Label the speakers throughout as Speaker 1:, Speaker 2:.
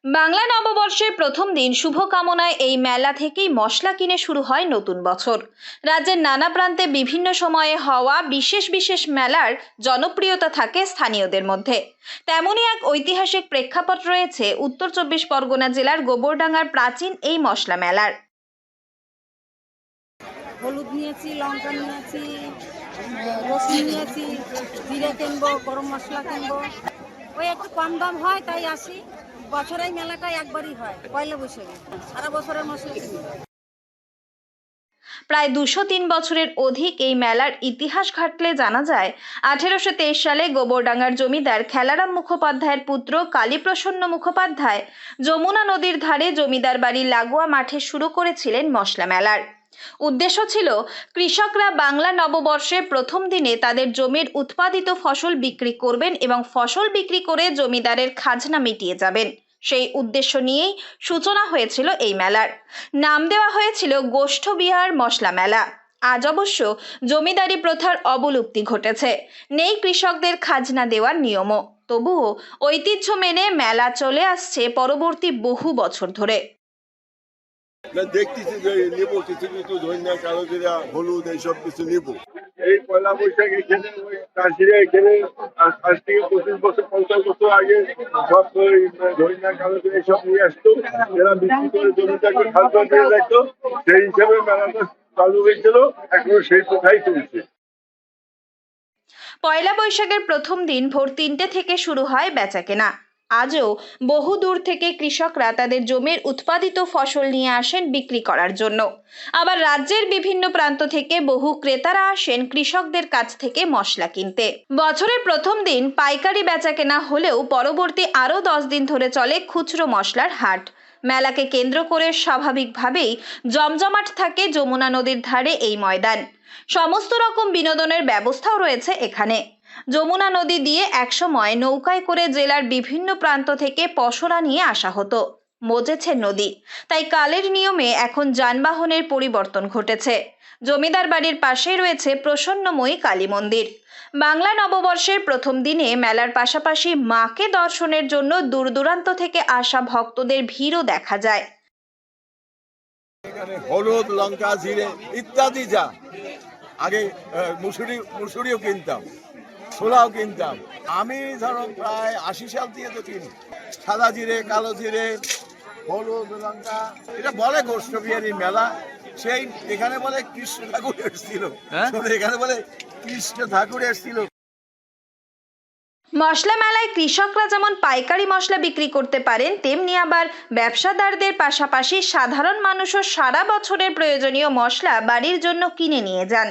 Speaker 1: বাংলা নববর্ষের প্রথম দিন শুভকামনায় এই মেলা থেকেই মশলা কিনে শুরু হয় নতুন বছর। রাজ্যের নানা প্রান্তে বিভিন্ন সময়ে হওয়া বিশেষ বিশেষ মেলার জনপ্রিয়তা থাকে স্থানীয়দের মধ্যে। তেমনই এক ঐতিহাসিক প্রেক্ষাপট রয়েছে উত্তর ২৪ পরগনা জেলার গোবরডাঙ্গার প্রাচীন এই মশলা মেলার।
Speaker 2: হলুদ নিয়েছি, লঙ্কা নিয়েছি, রসুন নিয়েছি, জিরে কিনবো, গরম মশলা কিনবো। ওই একটু কম দাম হয় তাই আসি। বছরের মেলাটা একবারই হয়, পয়লা বৈশাখে। সারা বছরের মশলা কিনি।
Speaker 1: প্রায় ২০৩ বছরের অধিক এই মেলার ইতিহাস ঘাটলে জানা যায় ১৮২৩ সালে গোবরডাঙ্গার জমিদার খেলারাম মুখোপাধ্যায়ের পুত্র কালীপ্রসন্ন মুখোপাধ্যায় যমুনা নদীর ধারে জমিদার বাড়ির লাগোয়া মাঠে শুরু করেছিলেন মশলা মেলার। উদ্দেশ্য ছিল কৃষকরা বাংলা নববর্ষের প্রথম দিনে তাদের জমির উৎপাদিত ফসল বিক্রি করবেন এবং ফসল বিক্রি করে জমিদারের খাজনা মিটিয়ে যাবেন। সেই উদ্দেশ্য নিয়েই সূচনা হয়েছিল এই মেলার। নাম দেওয়া হয়েছিল গোষ্ঠ বিহার মশলা মেলা। আজ অবশ্য জমিদারি প্রথার অবলুপ্তি ঘটেছে, নেই কৃষকদের খাজনা দেওয়ার নিয়মও। তবুও ঐতিহ্য মেনে মেলা চলে আসছে পরবর্তী বহু বছর ধরে।
Speaker 3: দেখতেছি যে নেবো কিছু কিছু ধন্যা কালো জিরা হলুদ এইসব কিছু নেবো। এই পয়লা বৈশাখ এখানে ওই চাষিরা এখানে আজ থেকে ২৫ বছর ৫০ বছর আগে সব ওই ধন্যা কালো জিরা এইসব নিয়ে আসতো, এরা বিক্রি করে জমিটাকে খাদ্য দিয়ে রাখতো। সেই হিসাবে মেলাটা চালু হয়েছিল, এখনো সেই প্রথাই চলছে।
Speaker 1: পয়লা বৈশাখের প্রথম দিন ভোর ৩টে থেকে শুরু হয় বেচাকেনা। আজও বহু দূর থেকে কৃষকরা তাদের জমির উৎপাদিত ফসল নিয়ে আসেন বিক্রি করার জন্য। আবার রাজ্যের বিভিন্ন প্রান্ত থেকে বহু ক্রেতারা আসেন কৃষকদের কাছ থেকে মশলা কিনতে। বছরের প্রথম দিন পাইকারি বেচাকেনা হলেও পরবর্তী আরও ১০ দিন ধরে চলে খুচরো মশলার হাট। মেলাকে কেন্দ্র করে স্বাভাবিকভাবেই জমজমাট থাকে যমুনা নদীর ধারে এই ময়দান। সমস্ত রকম বিনোদনের ব্যবস্থাও রয়েছে এখানে। যমুনা নদী দিয়ে একসময় নৌকায় করে জেলার বিভিন্ন প্রান্ত থেকে পসরা নিয়ে আসা হতো। মজেছে নদী, তাই কালের নিয়মে এখন যানবাহনের পরিবর্তন ঘটেছে। জমিদার বাড়ির পাশেই রয়েছে প্রসন্নময়ী কালী মন্দির। বাংলা নববর্ষের প্রথম দিনে মেলার পাশাপাশি মাকে দর্শনের জন্য দূর দূরান্ত থেকে আসা ভক্তদের ভিড়ও দেখা যায়।
Speaker 3: হলুদ লঙ্কা জিরে ইত্যাদি যা আগে মুসুরিও কিনতাম, ছোলাও কিনতাম। আমি ধরো প্রায় ৮০ সাল থেকে তো কিনি। সাদা জিরে, কালো জিরে, হলুদ লঙ্কা। এটা বলে গোষ্ঠ বিহারী মেলা। সেই এখানে বলে কৃষ্ণ ঠাকুর এসেছিল, এখানে বলে কৃষ্ণ ঠাকুর এসেছিল।
Speaker 1: মশলা মেলায় কৃষকরা যেমন পাইকারি মশলা বিক্রি করতে পারেন, তেমনি আবার ব্যবসাদারদের পাশাপাশি সাধারণ মানুষও সারা বছরের প্রয়োজনীয় মশলা বাড়ির জন্য কিনে নিয়ে যান।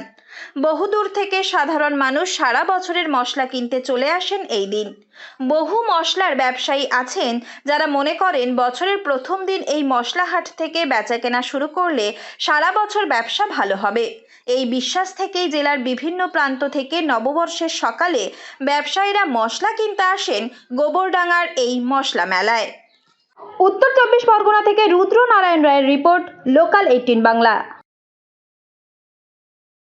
Speaker 1: বহুদূর থেকে সাধারণ মানুষ সারা বছরের মশলা কিনতে চলে আসেন এই দিন। বহু মশলার ব্যবসায়ী আছেন যারা মনে করেন বছরের প্রথম দিন এই মশলা হাট থেকে বেচাকেনা শুরু করলে সারা বছর ব্যবসা ভালো হবে। এই বিশ্বাস থেকেই জেলার বিভিন্ন প্রান্ত থেকে নববর্ষের সকালে ব্যবসায়ীরা মশলা কিনতে আসেন গোবরডাঙ্গার এই মশলা মেলায়। উত্তর ২৪ পরগনা থেকে রুদ্র নারায়ণ রায়ের রিপোর্ট, লোকাল ১৮ বাংলা।